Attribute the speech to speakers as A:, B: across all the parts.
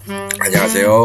A: 안녕하세요.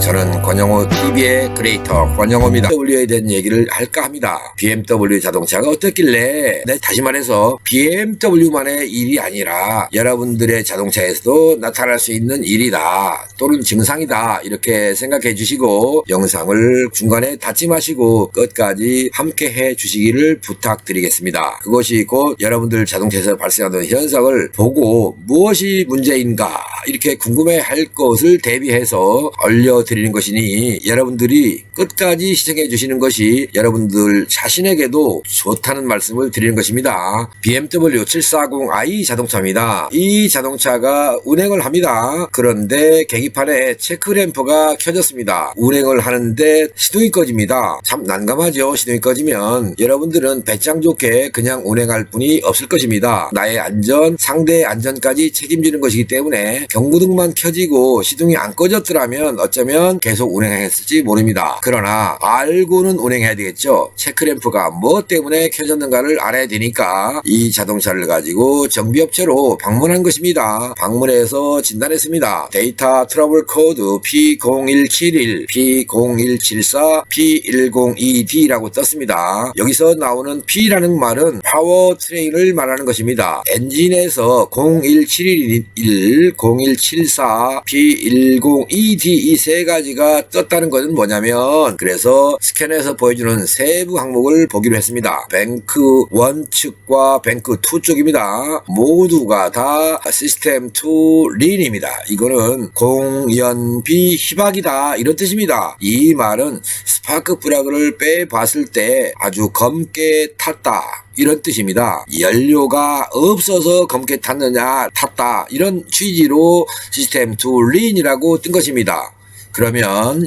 A: 저는 권영호 TV의 크리에이터 권영호입니다. BMW에 대한 얘기를 할까 합니다. BMW 자동차가 어떻길래, 다시 말해서 BMW만의 일이 아니라 여러분들의 자동차에서도 나타날 수 있는 일이다 또는 증상이다 이렇게 생각해 주시고 영상을 중간에 닫지 마시고 끝까지 함께 해 주시기를 부탁드리겠습니다. 그것이 곧 여러분들 자동차에서 발생하는 현상을 보고 무엇이 문제인가 이렇게 궁금해 할 것을 대비해서 알려드리는 것이니 여러분들이 끝까지 시청해 주시는 것이 여러분들 자신에게도 좋다는 말씀을 드리는 것입니다. BMW 740i 자동차입니다. 이 자동차가 운행을 합니다. 그런데 계기판에 체크램프가 켜졌습니다. 운행을 하는데 시동이 꺼집니다. 참 난감하죠. 시동이 꺼지면 여러분들은 배짱 좋게 그냥 운행할 뿐이 없을 것입니다. 나의 안전, 상대의 안전까지 책임지는 것이기 때문에 경고등만 켜지고 시동이 안 꺼졌더라면 어쩌면 계속 운행했을지 모릅니다. 그러나 알고는 운행해야 되겠죠. 체크램프가 뭐 때문에 켜졌는가를 알아야 되니까 이 자동차를 가지고 정비업체로 방문한 것입니다. 방문해서 진단했습니다. 데이터 트러블 코드 P0171, P0174, P102D라고 떴습니다. 여기서 나오는 P라는 말은 파워트레인을 말하는 것입니다. 엔진에서 01711, 0174, P102D 이 세 가지가 떴다는 것은 뭐냐면 그래서 스캔에서 보여주는 세부 항목을 보기로 했습니다. 뱅크 1 측과 뱅크 2 쪽입니다. 모두가 다 시스템 2 린입니다. 이거는 공연비 희박이다 이런 뜻입니다. 이 말은 스파크 플러그를 빼봤을 때 아주 검게 탔다 이런 뜻입니다. 연료가 없어서 검게 탔느냐 탔다 이런 취지로 시스템 2 린이라고 뜬 것입니다. 그러면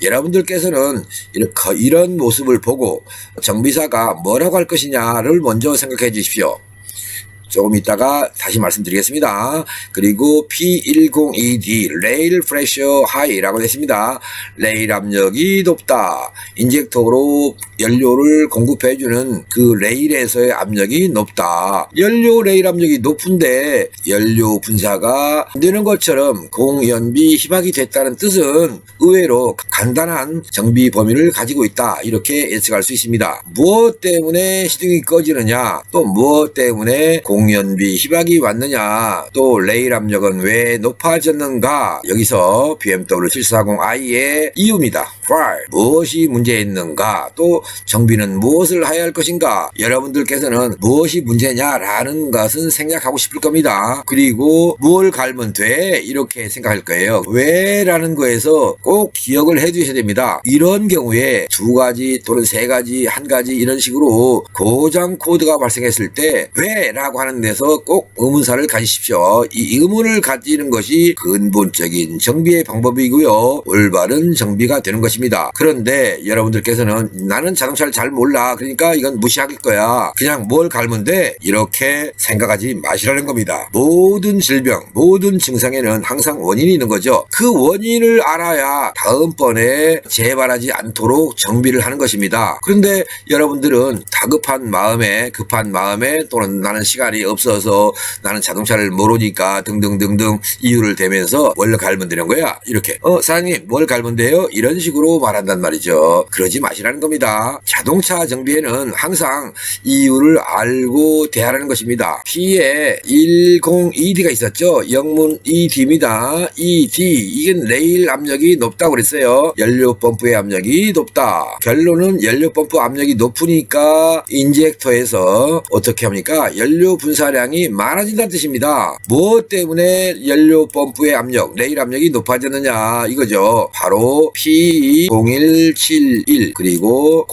A: 여러분들께서는 이런 모습을 보고 정비사가 뭐라고 할 것이냐를 먼저 생각해 주십시오. 조금 있다가 다시 말씀드리겠습니다. 그리고 P102D 레일 프레셔 하이라고 했습니다. 레일 압력이 높다. 인젝터로 연료를 공급해주는 그 레일에서의 압력이 높다. 연료 레일 압력이 높은데 연료 분사가 안 되는 것처럼 공연비 희박이 됐다는 뜻은 의외로 간단한 정비 범위를 가지고 있다. 이렇게 예측할 수 있습니다. 무엇 때문에 시동이 꺼지느냐, 또 무엇 때문에 공연비 희박이 왔느냐, 또 레일 압력은 왜 높아졌는가, 여기서 BMW 740i의 이유입니다. Why? 무엇이 문제였는가, 또 정비는 무엇을 해야 할 것인가, 여러분들께서는 무엇이 문제냐라는 것은 생각하고 싶을 겁니다. 그리고 뭘 갈면 돼? 이렇게 생각할 거예요. 왜? 라는 거에서 꼭 기억을 해 두셔야 됩니다. 이런 경우에 두 가지 또는 세 가지, 한 가지 이런 식으로 고장 코드가 발생했을 때 왜? 라고 하는 데서 꼭 의문사를 가지십시오. 이 의문을 가지는 것이 근본적인 정비의 방법이고요. 올바른 정비가 되는 것입니다. 그런데 여러분들께서는 나는 자동차를 잘 몰라. 그러니까 이건 무시할 거야. 그냥 뭘 갈면 돼. 이렇게 생각하지 마시라는 겁니다. 모든 질병, 모든 증상에는 항상 원인이 있는 거죠. 그 원인을 알아야 다음번에 재발하지 않도록 정비를 하는 것입니다. 그런데 여러분들은 다급한 마음에, 급한 마음에, 또는 나는 시간이 없어서 나는 자동차를 모르니까 등등등등 이유를 대면서 뭘 갈면 되는 거야. 이렇게 사장님 뭘 갈면 돼요? 이런 식으로 말한단 말이죠. 그러지 마시라는 겁니다. 자동차 정비에는 항상 이유를 알고 대하라는 것입니다. P에 102D가 있었죠. 영문 ED입니다. ED 이건 레일 압력이 높다고 그랬어요. 연료 펌프의 압력이 높다. 결론은 연료 펌프 압력이 높으니까 인젝터에서 어떻게 합니까? 연료 분사량이 많아진다는 뜻입니다. 무엇 때문에 연료 펌프의 압력, 레일 압력이 높아졌느냐 이거죠. 바로 P0171 그리고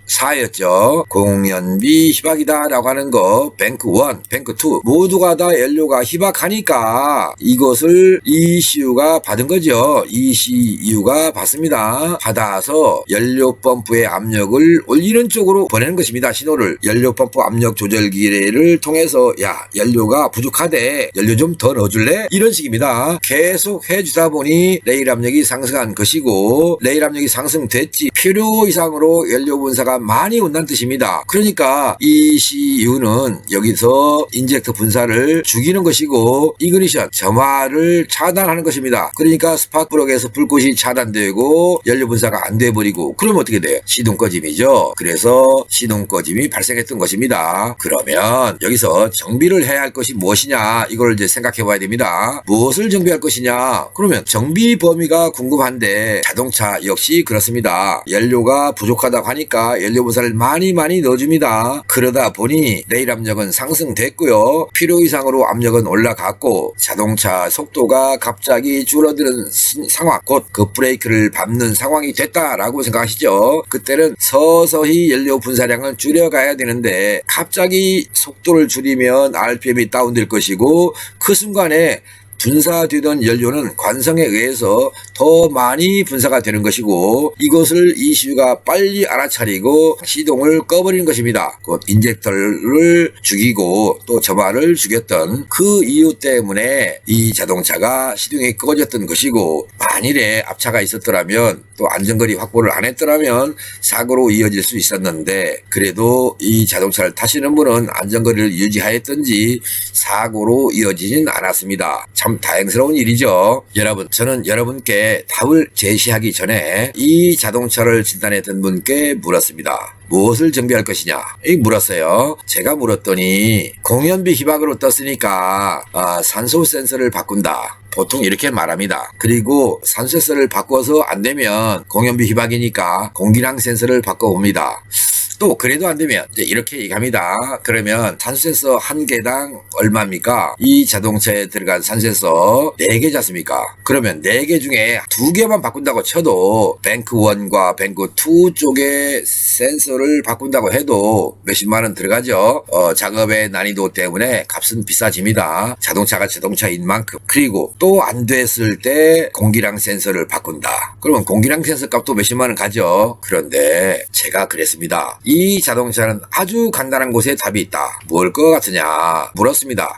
A: 0174였죠. 공연비 희박이다 라고 하는 거 뱅크 1, 뱅크 2 모두가 다 연료가 희박하니까 이것을 ECU가 받은 거죠. ECU가 받습니다. 받아서 연료 펌프의 압력을 올리는 쪽으로 보내는 것입니다. 신호를 연료 펌프 압력 조절 조절기를 통해서 야 연료가 부족하대, 연료 좀 더 넣어줄래? 이런 식입니다. 계속 해주다 보니 레일 압력이 상승한 것이고, 레일 압력이 상승됐지 필요 이상으로 연료 분사가 많이 온다는 뜻입니다. 그러니까 ECU는 여기서 인젝터 분사를 죽이는 것이고, 이그니션 점화를 차단하는 것입니다. 그러니까 스파크 플러그에서 불꽃이 차단되고 연료 분사가 안 돼버리고, 그러면 어떻게 돼요? 시동 꺼짐이죠. 그래서 시동 꺼짐이 발생했던 것입니다. 그러면 여기서 정비를 해야 할 것이 무엇이냐, 이걸 이제 생각해 봐야 됩니다. 무엇을 정비할 것이냐? 그러면 정비 범위가 궁금한데, 자동차 역시 그렇습니다. 연료가 부족하다고 하니까 연료 분사를 많이 넣어줍니다. 그러다 보니 레일 압력은 상승됐고요, 필요 이상으로 압력은 올라갔고, 자동차 속도가 갑자기 줄어드는 상황, 곧 급브레이크를 밟는 상황이 됐다라고 생각하시죠. 그때는 서서히 연료 분사량을 줄여가야 되는데, 갑자기 속도를 줄이면 RPM이 다운될 것이고, 그 순간에 분사되던 연료는 관성에 의해서 더 많이 분사가 되는 것이고, 이것을 ECU가 빨리 알아차리고 시동을 꺼버리는 것입니다. 곧 인젝터를 죽이고 또 점화를 죽였던 그 이유 때문에 이 자동차가 시동이 꺼졌던 것이고, 만일에 앞차가 있었더라면 또 안전거리 확보를 안 했더라면 사고로 이어질 수 있었는데, 그래도 이 자동차를 타시는 분은 안전거리를 유지하였던지 사고로 이어지진 않았습니다. 참 다행스러운 일이죠. 여러분, 저는 여러분께 답을 제시하기 전에 이 자동차를 진단했던 분께 물었습니다. 무엇을 정비할 것이냐? 물었어요. 제가 물었더니 공연비 희박으로 떴으니까 산소 센서를 바꾼다, 보통 이렇게 말합니다. 그리고 산소 센서를 바꿔서 안 되면 공연비 희박이니까 공기량 센서를 바꿔봅니다. 또 그래도 안 되면 이제 이렇게 얘기합니다. 그러면 산소센서 한 개당 얼마입니까? 이 자동차에 들어간 산소센서 4개지 않습니까? 그러면 4개 중에 2개만 바꾼다고 쳐도 뱅크 1과 뱅크 2 쪽의 센서를 바꾼다고 해도 몇십만 원 들어가죠. 작업의 난이도 때문에 값은 비싸집니다. 자동차가 자동차인 만큼. 그리고 또 안 됐을 때 공기량 센서를 바꾼다. 그러면 공기량 센서 값도 몇십만 원 가죠. 그런데 제가 그랬습니다. 이 자동차는 아주 간단한 곳에 답이 있다. 뭘 것 같으냐 물었습니다.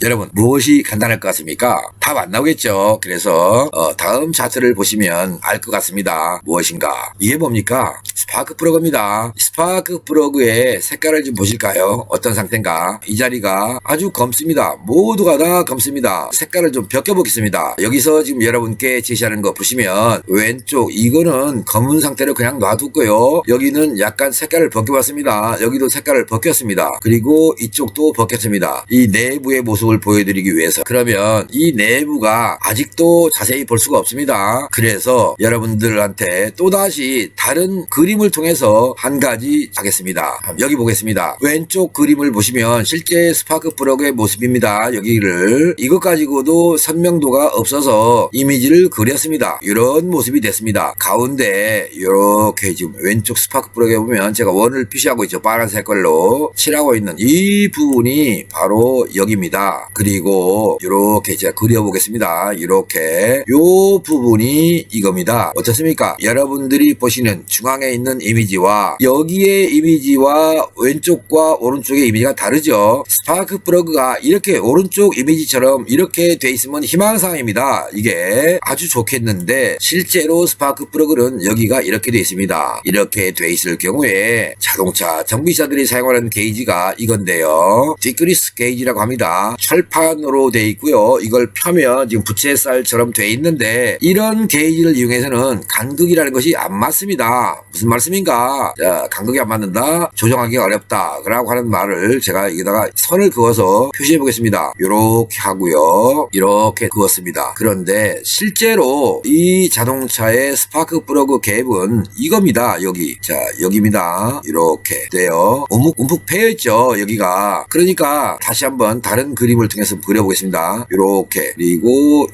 A: 여러분, 무엇이 간단할 것 같습니까? 답 안 나오겠죠. 그래서 다음 차트를 보시면 알 것 같습니다. 무엇인가? 이게 뭡니까? 스파크 플러그입니다. 스파크 플러그의 색깔을 좀 보실까요? 어떤 상태인가? 이 자리가 아주 검습니다. 모두가 다 검습니다. 색깔을 좀 벗겨보겠습니다. 여기서 지금 여러분께 제시하는 거 보시면 왼쪽 이거는 검은 상태로 그냥 놔뒀고요, 여기는 약간 색깔을 벗겨봤습니다. 여기도 색깔을 벗겼습니다. 그리고 이쪽도 벗겼습니다. 이 내부의 모습을 보여드리기 위해서. 그러면 이 내부가 아직도 자세히 볼 수가 없습니다. 그래서 여러분들한테 또다시 다른 그림을 통해서 한 가지 하겠습니다. 여기 보겠습니다. 왼쪽 그림을 보시면 실제 스파크 플러그의 모습입니다. 여기를 이것 가지고도 선명도가 없어서 이미지를 그렸습니다. 이런 모습이 됐습니다. 가운데 이렇게 지금 왼쪽 스파크 플러그에 보면 제가 원을 표시하고 있죠. 파란색 걸로 칠하고 있는 이 부분이 바로 여기입니다. 그리고 이렇게 제가 그려보겠습니다. 이렇게 요 부분이 이겁니다. 어떻습니까? 여러분들이 보시는 중앙에 있는 이미지와 여기의 이미지와 왼쪽과 오른쪽의 이미지가 다르죠. 스파크 플러그가 이렇게 오른쪽 이미지처럼 이렇게 돼 있으면 희망사항입니다. 이게 아주 좋겠는데 실제로 스파크 플러그는 여기가 이렇게 돼 있습니다. 이렇게 돼 있을 경우에 자동차 정비사들이 사용하는 게이지가 이건데요, 디크리스 게이지라고 합니다. 철판으로 돼 있고요, 이걸 펴면 지금 부채살처럼 돼 있는데, 이런 게이지를 이용해서는 간극이라는 것이 안 맞습니다. 무슨 말씀인가? 자, 간극이 안 맞는다, 조정하기가 어렵다 라고 하는 말을 제가 여기다가 선을 그어서 표시해 보겠습니다. 이렇게 하고요, 이렇게 그었습니다. 그런데 실제로 이 자동차의 스파크 플러그 갭은 이겁니다. 여기, 자, 여기입니다. 이렇게 돼요. 움푹 패여 있죠, 여기가. 그러니까 다시 한번 다른 그림을 통해서 그려보겠습니다. 이렇게 그리고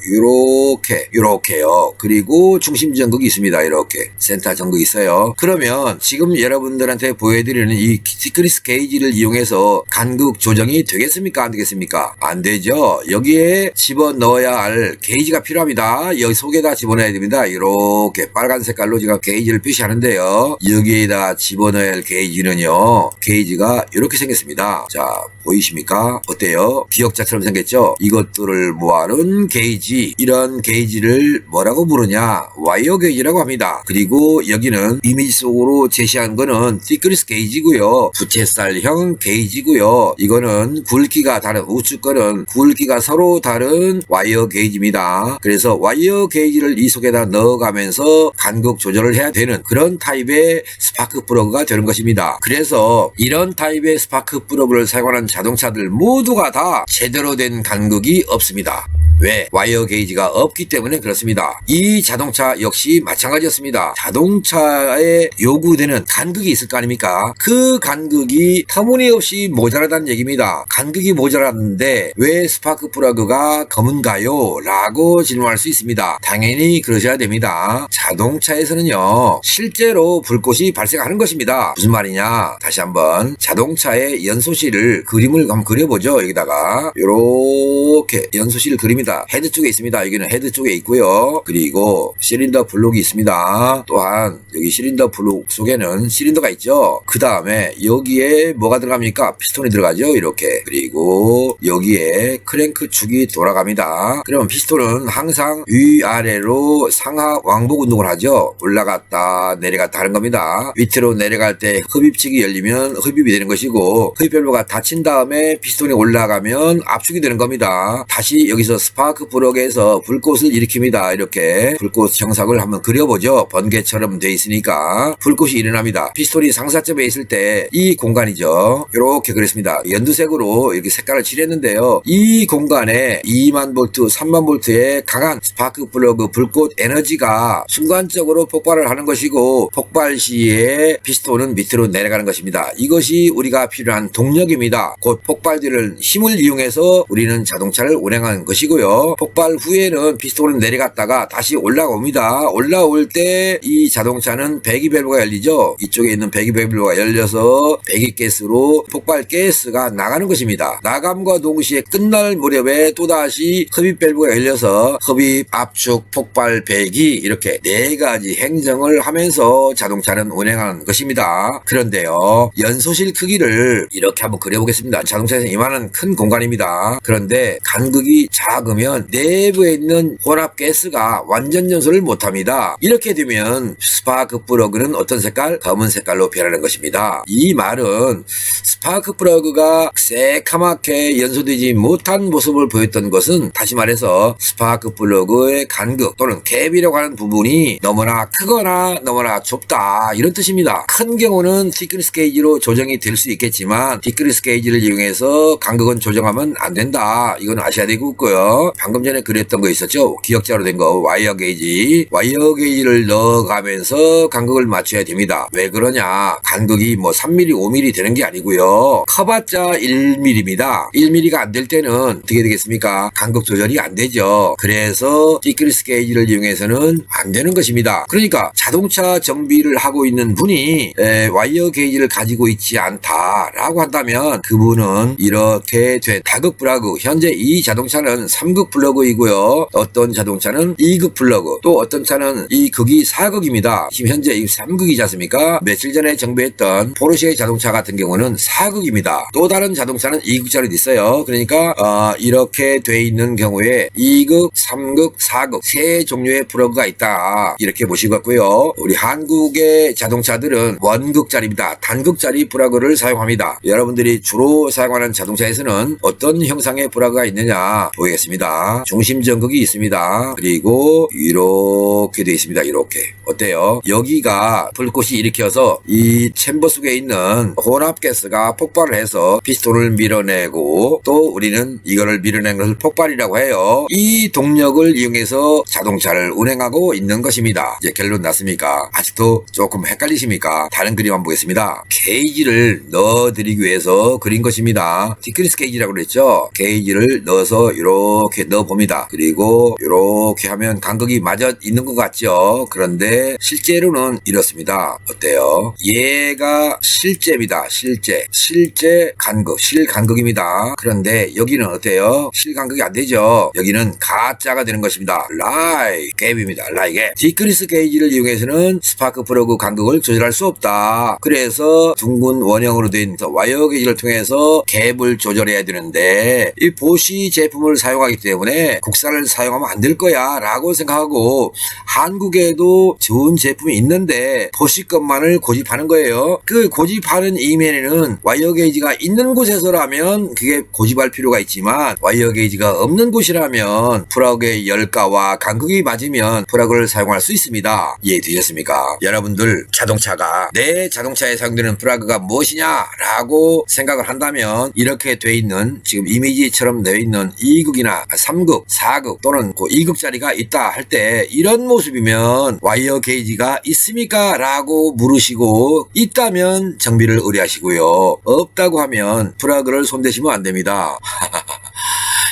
A: 요렇게요. 그리고 중심 전극이 있습니다. 이렇게 센터 전극이 있어요. 그러면 지금 여러분들한테 보여드리는 이 디크리스 게이지를 이용해서 간극 조정이 되겠습니까? 안 되겠습니까? 안 되죠. 여기에 집어넣어야 할 게이지가 필요합니다. 여기 속에다 집어넣어야 됩니다. 이렇게 빨간 색깔로 제가 게이지를 표시하는데요. 여기에다 집어넣어야 할 게이지는요. 게이지가 이렇게 생겼습니다. 자, 보이십니까? 어때요? 기역자처럼 생겼죠? 이것들을 모아놓은 게이지, 이런 게이지를 뭐라고 부르냐? 와이어 게이지라고 합니다. 그리고 여기는 이미지 속으로 제시한 거는 디크리스 게이지고요. 부채살형 게이지고요. 이거는 굵기가 다른, 우측 거는 굵기가 서로 다른 와이어 게이지입니다. 그래서 와이어 게이지를 이 속에다 넣어가면서 간극 조절을 해야 되는 그런 타입의 스파크 플러그가 되는 것입니다. 그래서 이런 타입의 스파크 플러그를 사용하는 자동차들 모두가 다 제대로 된 간극이 없습니다. 왜? 와이어 게이지가 없기 때문에 그렇습니다. 이 자동차 역시 마찬가지였습니다. 자동차에 요구되는 간극이 있을 거 아닙니까? 그 간극이 터무니없이 모자라다는 얘기입니다. 간극이 모자랐는데 왜 스파크 플러그가 검은가요? 라고 질문할 수 있습니다. 당연히 그러셔야 됩니다. 자동차에서는요, 실제로 불꽃이 발생하는 것입니다. 무슨 말이냐? 다시 한번 자동차의 연소실을 그림을 한번 그려보죠. 여기다가 요렇게 연소실을 그립니다. 헤드 쪽에 있습니다. 여기는 헤드 쪽에 있고요. 그리고 실린더 블록이 있습니다. 또한 여기 실린더 블록 속에는 실린더가 있죠. 그 다음에 여기에 뭐가 들어갑니까? 피스톤이 들어가죠. 이렇게. 그리고 여기에 크랭크 축이 돌아갑니다. 그러면 피스톤은 항상 위아래로 상하 왕복 운동을 하죠. 올라갔다 내려갔다 하는 겁니다. 밑으로 내려갈 때 흡입축이 열리면 흡입이 되는 것이고, 흡입밸브가 닫힌 다음에 피스톤이 올라가면 압축이 되는 겁니다. 다시 여기서 스파크 플러그에서 불꽃을 일으킵니다. 이렇게 불꽃 형상을 한번 그려보죠. 번개처럼 돼 있으니까 불꽃이 일어납니다. 피스톤이 상사점에 있을 때 이 공간이죠. 이렇게 그렸습니다. 연두색으로 이렇게 색깔을 칠했는데요. 이 공간에 2만 볼트, 3만 볼트의 강한 스파크 플러그 불꽃 에너지가 순간적으로 폭발을 하는 것이고, 폭발 시에 피스톤은 밑으로 내려가는 것입니다. 이것이 우리가 필요한 동력입니다. 곧 폭발되는 힘을 이용해서 우리는 자동차를 운행하는 것이고요. 폭발 후에는 피스톤은 내려갔다가 다시 올라옵니다. 올라올 때 이 자동차는 배기밸브가 열리죠. 이쪽에 있는 배기밸브가 열려서 배기가스로 폭발 가스가 나가는 것입니다. 나감과 동시에 끝날 무렵에 또다시 흡입밸브가 열려서 흡입, 압축, 폭발, 배기, 이렇게 네 가지 행정을 하면서 자동차는 운행하는 것입니다. 그런데요, 연소실 크기를 이렇게 한번 그려보겠습니다. 자동차에서 이만한 큰 공간입니다. 그런데 간극이 작으면 내부에 있는 혼합 가스가 완전 연소를 못합니다. 이렇게 되면 스파크 플러그는 어떤 색깔? 검은 색깔로 변하는 것입니다. 이 말은 스파크 플러그가 새카맣게 연소되지 못한 모습을 보였던 것은, 다시 말해서 스파크 플러그의 간극 또는 갭이라고 하는 부분이 너무나 크거나 너무나 좁다, 이런 뜻입니다. 큰 경우는 디크리스 게이지로 조정이 될 수 있겠지만 디크리스 게이지를 이용해서 간극은 조정하면 안 된다. 이건 아셔야 되고요. 방금 전에 그랬던 거 있었죠. 기역자로 된 거 와이어 게이지. 와이어 게이지를 넣어가면서 간극을 맞춰야 됩니다. 왜 그러냐? 간극이 뭐 3mm, 5mm 되는 게 아니고요. 커봤자 1mm입니다. 1mm가 안 될 때는 어떻게 되겠습니까? 간극 조절이 안 되죠. 그래서 디크리스 게이지를 이용해서는 안 되는 것입니다. 그러니까 자동차 정비를 하고 있는 분이 와이어 게이지를 가지고 있지 않다라고 한다면 그분은 이렇게 된 다극 플러그, 현재 이 자동차는 3극 플러그이고요. 어떤 자동차는 2극 플러그, 또 어떤 차는 이 극이 4극입니다. 지금 현재 이 3극이지 않습니까? 며칠 전에 정비했던 포르쉐 자동차 같은 경우는 4극입니다. 또 다른 자동차는 2극짜리도 있어요. 그러니까 이렇게 돼 있는 경우에 2극, 3극, 4극 세 종류의 플러그가 있다, 이렇게 보시겠고요. 우리 한국의 자동차들은 원극짜리입니다. 단극짜리 플러그를 사용합니다. 여러분들이 주로 사용하는 자동차에서는 어떤 형상의 플러그가 있느냐 보겠습니다. 중심 전극이 있습니다. 그리고 이렇게 되어 있습니다. 이렇게. 어때요? 여기가 불꽃이 일으켜서 이 챔버 속에 있는 혼합가스가 폭발을 해서 피스톤을 밀어내고, 또 우리는 이거를 밀어낸 것을 폭발이라고 해요. 이 동력을 이용해서 자동차를 운행하고 있는 것입니다. 이제 결론 났습니까? 아직도 조금 헷갈리십니까? 다른 그림 한번 보겠습니다. 게이지를 넣어드리기 위해서 그린 것입니다. 디크리스 게이지라고 그랬죠? 게이지를 넣어서 이렇게 이렇게 넣어봅니다. 그리고 이렇게 하면 간극이 맞아 있는 것 같죠? 그런데 실제로는 이렇습니다. 어때요? 얘가 실제입니다. 실제 간극, 실간극입니다. 그런데 여기는 어때요? 실간극이 안 되죠? 여기는 가짜가 되는 것입니다. 라이 갭입니다. 라이 갭. 디크리스 게이지를 이용해서는 스파크 플러그 간극을 조절할 수 없다. 그래서 둥근 원형으로 된 와이어 게이지를 통해서 갭을 조절해야 되는데 이 보시 제품을 사용하기 때문에 국산을 사용하면 안 될 거야 라고 생각하고 한국에도 좋은 제품이 있는데 보시 것만을 고집하는 거예요. 그 고집하는 이면에는 와이어 게이지가 있는 곳에서라면 그게 고집할 필요가 있지만 와이어 게이지가 없는 곳이라면 플러그의 열가와 간극이 맞으면 플러그를 사용할 수 있습니다. 이해되셨습니까? 여러분들 자동차가 내 자동차에 사용되는 플러그가 무엇이냐 라고 생각을 한다면 이렇게 돼 있는 지금 이미지처럼 되어 있는 2극이나 3극, 4극 또는 2극짜리가 있다 할 때 이런 모습이면 와이어 게이지가 있습니까? 라고 물으시고 있다면 정비를 의뢰하시고요. 없다고 하면 플러그를 손대시면 안 됩니다.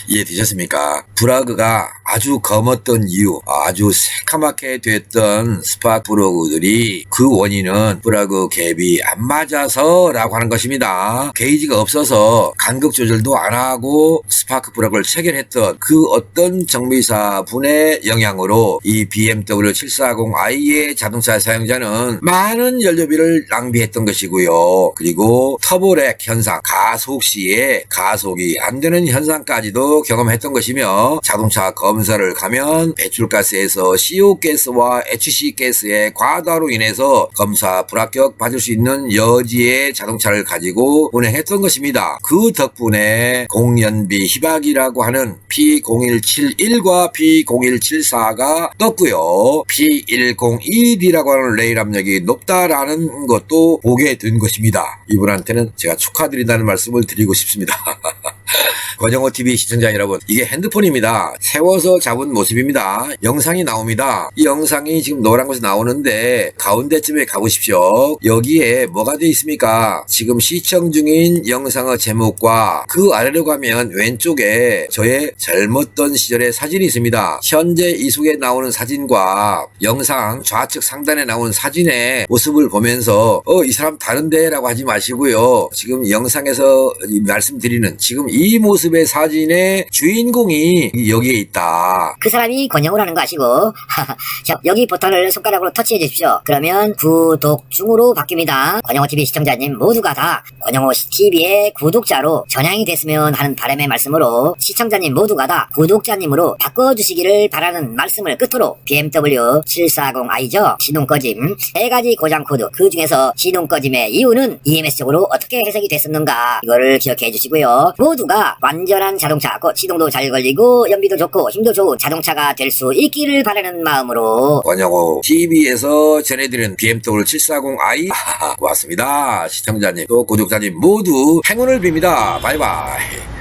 A: 이해되셨습니까? 플러그가 아주 검었던 이유, 아주 새카맣게 됐던 스파크 플러그들이 그 원인은 플러그 갭이 안 맞아서 라고 하는 것입니다. 게이지가 없어서 간극 조절도 안 하고 스파크 플러그를 체결했던 그 어떤 정비사 분의 영향으로 이 BMW 740i의 자동차 사용자는 많은 연료비를 낭비했던 것이고요. 그리고 터보렉 현상, 가속 시에 가속이 안 되는 현상까지도 경험했던 것이며 자동차 검사를 가면 배출가스에서 CO 가스와 HC 가스의 과다로 인해서 검사 불합격 받을 수 있는 여지의 자동차를 가지고 운행했던 것입니다. 그 덕분에 공연비 희박이라고 하는 P0171과 P0174가 떴고요. P102D라고 하는 레일 압력이 높다라는 것도 보게 된 것입니다. 이분한테는 제가 축하드린다는 말씀을 드리고 싶습니다. 권영호TV 시청자 여러분, 이게 핸드폰입니다. 세워서 잡은 모습입니다. 영상이 나옵니다. 이 영상이 지금 노란 곳에 나오는데 가운데쯤에 가보십시오. 여기에 뭐가 되어 있습니까? 지금 시청 중인 영상의 제목과 그 아래로 가면 왼쪽에 저의 젊었던 시절의 사진이 있습니다. 현재 이 속에 나오는 사진과 영상 좌측 상단에 나오는 사진의 모습을 보면서 이 사람 다른데 라고 하지 마시고요. 지금 영상에서 말씀드리는 지금 이 모습의 사진의 주인공이 여기에 있다.
B: 그 사람이 권영우라는 거 아시고 자, 여기 버튼을 손가락으로 터치해 주십시오. 그러면 구독 중으로 바뀝니다. 권영호TV 시청자님 모두가 다 권영호TV의 구독자로 전향이 됐으면 하는 바람의 말씀으로 시청자님 모두가 다 구독자님으로 바꿔주시기를 바라는 말씀을 끝으로 BMW 740i죠. 시동 꺼짐 3가지 고장 코드, 그 중에서 시동 꺼짐의 이유는 EMS적으로 어떻게 해석이 됐었는가 이거를 기억해 주시고요. 모두가 완전한 자동차, 시동도 잘 걸리고 연비도 좋고 힘도 좋은 자동차가 될 수 있기를 바라는 마음으로
A: 권영호TV에서 전해드리는 BMW 740i 고맙습니다. 시청자님 또 구독자님 모두 행운을 빕니다. 바이바이.